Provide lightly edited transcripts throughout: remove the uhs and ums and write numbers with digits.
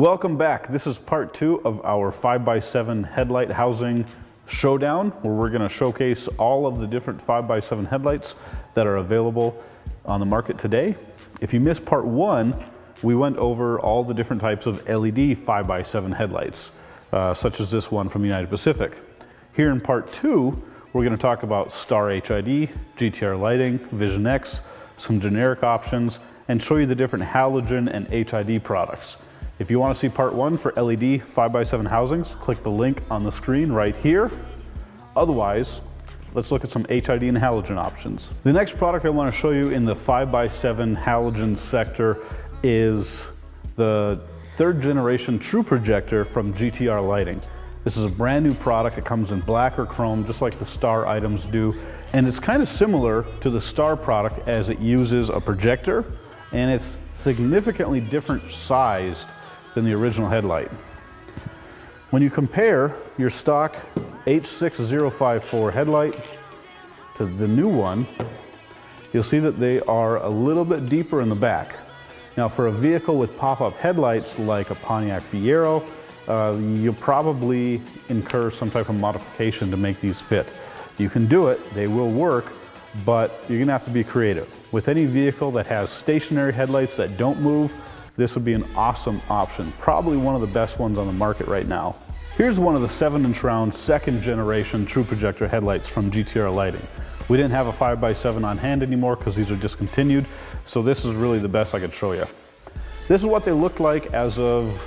Welcome back. This is part 2 of our 5x7 headlight housing showdown, where we're going to showcase all of the different 5x7 headlights that are available on the market today. If you missed part 1, we went over all the different types of LED 5x7 headlights, such as this one from United Pacific. Here in part 2, we're going to talk about Star HID, GTR Lighting, Vision X, some generic options, and show you the different halogen and HID products. If you want to see part 1 for LED 5x7 housings, click the link on the screen right here. Otherwise, let's look at some HID and halogen options. The next product I want to show you in the 5x7 halogen sector is the 3rd generation Tru-Projector from GTR Lighting. This is a brand new product. It comes in black or chrome, just like the Star items do. And it's kind of similar to the Star product as it uses a projector, and it's significantly different sized than the original headlight. When you compare your stock H6054 headlight to the new one, you'll see that they are a little bit deeper in the back. Now, for a vehicle with pop-up headlights like a Pontiac Fiero, you'll probably incur some type of modification to make these fit. You can do it, they will work, but you're gonna have to be creative. With any vehicle that has stationary headlights that don't move, this would be an awesome option. Probably one of the best ones on the market right now. Here's one of the 7-inch round 2nd generation Tru-Projector headlights from GTR Lighting. We didn't have a 5x7 on hand anymore because these are discontinued, so this is really the best I could show you. This is what they looked like as of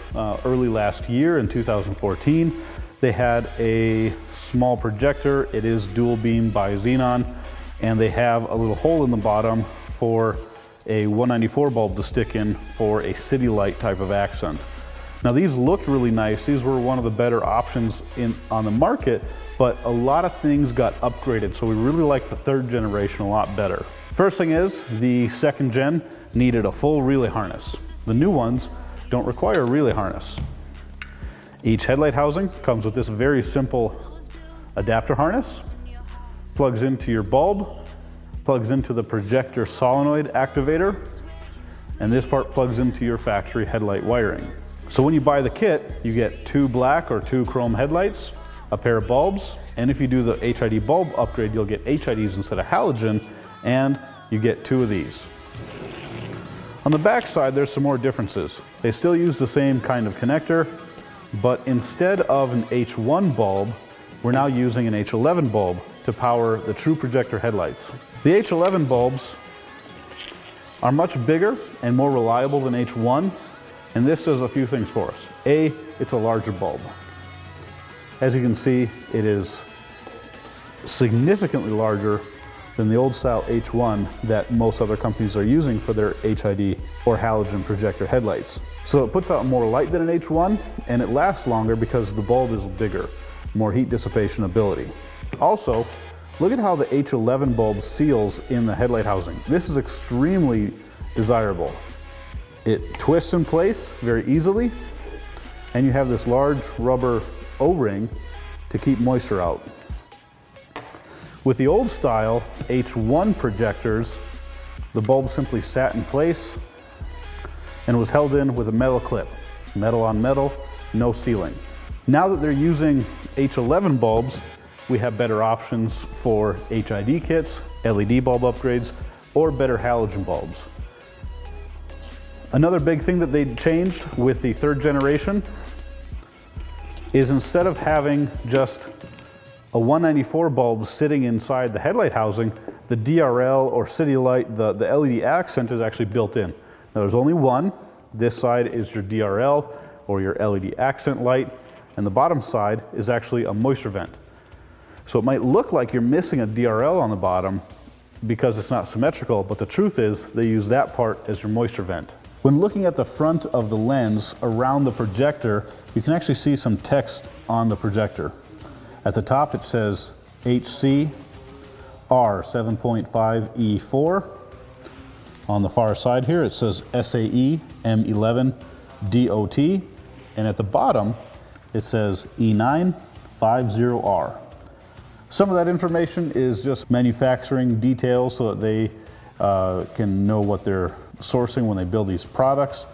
early last year in 2014. They had a small projector. It is dual beam by Xenon, and they have a little hole in the bottom for a 194 bulb to stick in for a city light type of accent. Now, these looked really nice. These were one of the better options on the market, but a lot of things got upgraded, so we really like the 3rd generation a lot better. First thing is, the 2nd gen needed a full relay harness. The new ones don't require a relay harness. Each headlight housing comes with this very simple adapter harness, plugs into your bulb, plugs into the projector solenoid activator, and this part plugs into your factory headlight wiring. So when you buy the kit, you get 2 black or 2 chrome headlights, a pair of bulbs, and if you do the HID bulb upgrade, you'll get HIDs instead of halogen, and you get 2 of these. On the back side, there's some more differences. They still use the same kind of connector, but instead of an H1 bulb, we're now using an H11 bulb to power the Tru-Projector headlights. The H11 bulbs are much bigger and more reliable than H1, and this does a few things for us. A, it's a larger bulb. As you can see, it is significantly larger than the old style H1 that most other companies are using for their HID or halogen projector headlights. So it puts out more light than an H1, and it lasts longer because the bulb is bigger, more heat dissipation ability. Also, look at how the H11 bulb seals in the headlight housing. This is extremely desirable. It twists in place very easily, and you have this large rubber O-ring to keep moisture out. With the old style H1 projectors, the bulb simply sat in place and was held in with a metal clip. Metal on metal, no sealing. Now that they're using H11 bulbs, we have better options for HID kits, LED bulb upgrades, or better halogen bulbs. Another big thing that they changed with the 3rd generation is instead of having just a 194 bulb sitting inside the headlight housing, the DRL or city light, the LED accent is actually built in. Now, there's only one. This side is your DRL or your LED accent light, and the bottom side is actually a moisture vent. So it might look like you're missing a DRL on the bottom because it's not symmetrical, but the truth is they use that part as your moisture vent. When looking at the front of the lens around the projector, you can actually see some text on the projector. At the top it says HC R7.5E4. On the far side here it says SAE M11 DOT, and at the bottom it says E950R. Some of that information is just manufacturing details so that they can know what they're sourcing when they build these products.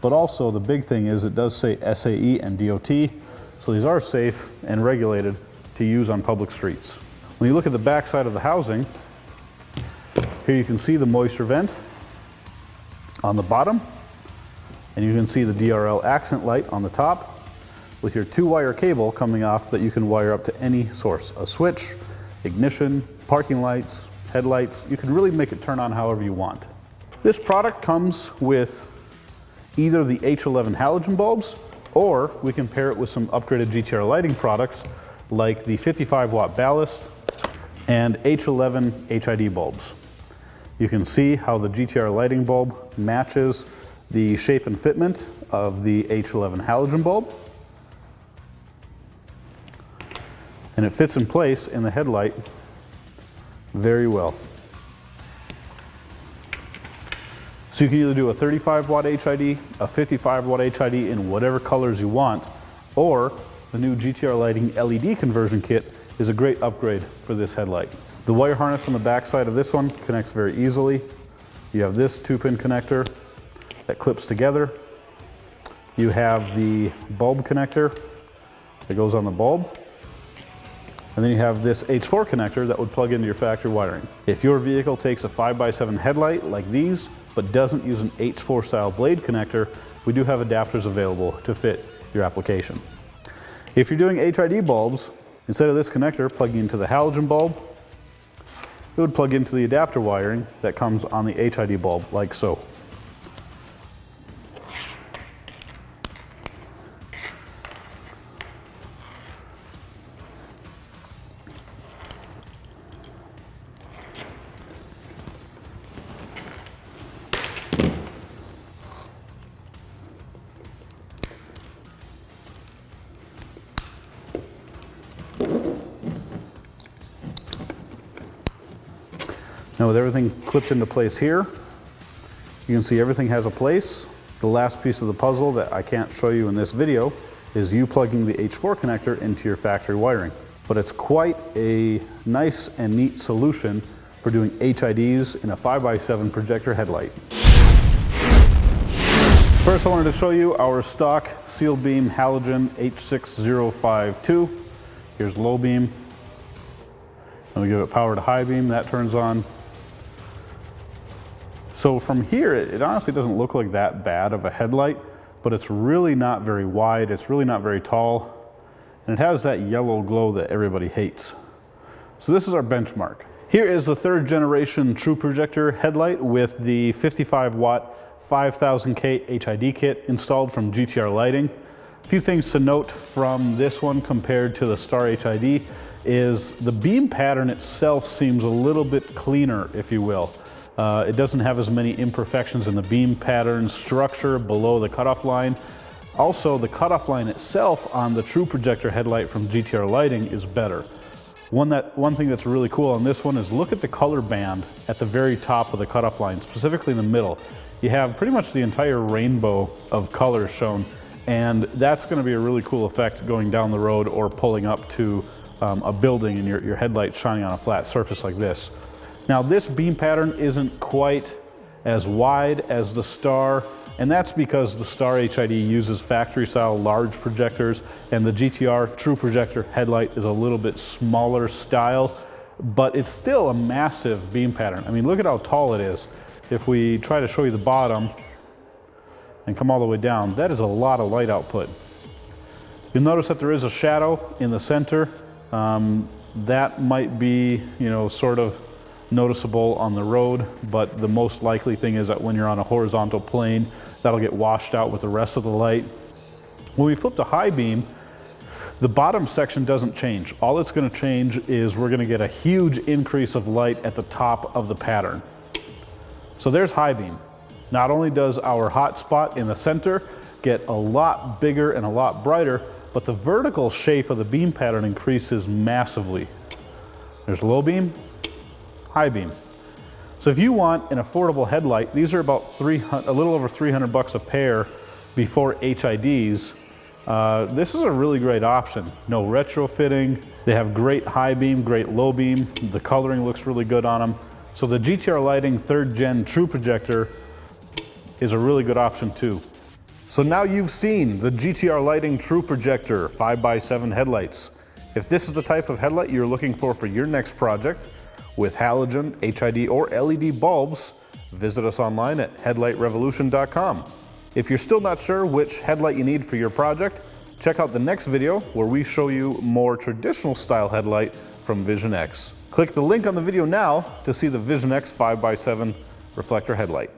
but also the big thing is it does say SAE and DOT, so these are safe and regulated to use on public streets. When you look at the back side of the housing, here you can see the moisture vent on the bottom, and you can see the DRL accent light on the top with your 2-wire cable coming off that you can wire up to any source, a switch, ignition, parking lights, headlights. You can really make it turn on however you want. This product comes with either the H11 halogen bulbs, or we can pair it with some upgraded GTR lighting products like the 55-watt ballast and H11 HID bulbs. You can see how the GTR lighting bulb matches the shape and fitment of the H11 halogen bulb. And it fits in place in the headlight very well. So you can either do a 35-watt HID, a 55-watt HID in whatever colors you want, or the new GTR Lighting LED conversion kit is a great upgrade for this headlight. The wire harness on the back side of this one connects very easily. You have this 2-pin connector that clips together. You have the bulb connector that goes on the bulb. And then you have this H4 connector that would plug into your factory wiring. If your vehicle takes a 5x7 headlight like these, but doesn't use an H4 style blade connector, we do have adapters available to fit your application. If you're doing HID bulbs, instead of this connector plugging into the halogen bulb, it would plug into the adapter wiring that comes on the HID bulb, like so. Now with everything clipped into place here, you can see everything has a place. The last piece of the puzzle that I can't show you in this video is you plugging the H4 connector into your factory wiring. But it's quite a nice and neat solution for doing HIDs in a 5x7 projector headlight. First I wanted to show you our stock sealed beam halogen H6052. Here's low beam. And we give it power to high beam, that turns on. So from here, it honestly doesn't look like that bad of a headlight, but it's really not very wide, it's really not very tall, and it has that yellow glow that everybody hates. So this is our benchmark. Here is the 3rd generation Tru-Projector headlight with the 55-watt 5000K HID kit installed from GTR Lighting. A few things to note from this one compared to the Star HID is the beam pattern itself seems a little bit cleaner, if you will. It doesn't have as many imperfections in the beam pattern structure below the cutoff line. Also, the cutoff line itself on the Tru-Projector headlight from GTR Lighting is better. One thing that's really cool on this one is look at the color band at the very top of the cutoff line, specifically in the middle. You have pretty much the entire rainbow of colors shown, and that's going to be a really cool effect going down the road or pulling up to a building and your headlight shining on a flat surface like this. Now this beam pattern isn't quite as wide as the Star, and that's because the Star HID uses factory style large projectors and the GTR Tru-Projector headlight is a little bit smaller style, but it's still a massive beam pattern. I mean, look at how tall it is. If we try to show you the bottom and come all the way down, that is a lot of light output. You'll notice that there is a shadow in the center. That might be, sort of noticeable on the road, but the most likely thing is that when you're on a horizontal plane, that'll get washed out with the rest of the light. When we flip to high beam, the bottom section doesn't change. All it's going to change is we're going to get a huge increase of light at the top of the pattern. So there's high beam. Not only does our hot spot in the center get a lot bigger and a lot brighter, but the vertical shape of the beam pattern increases massively. There's low beam, high beam. So if you want an affordable headlight, these are about a little over 300 bucks a pair before HIDs. This is a really great option. No retrofitting. They have great high beam, great low beam. The coloring looks really good on them. So the GTR Lighting 3rd Gen Tru-Projector is a really good option too. So now you've seen the GTR Lighting TruProjector 5x7 headlights. If this is the type of headlight you're looking for your next project with halogen, HID, or LED bulbs, visit us online at headlightrevolution.com. If you're still not sure which headlight you need for your project, check out the next video where we show you more traditional style headlight from Vision X. Click the link on the video now to see the Vision X 5x7 reflector headlight.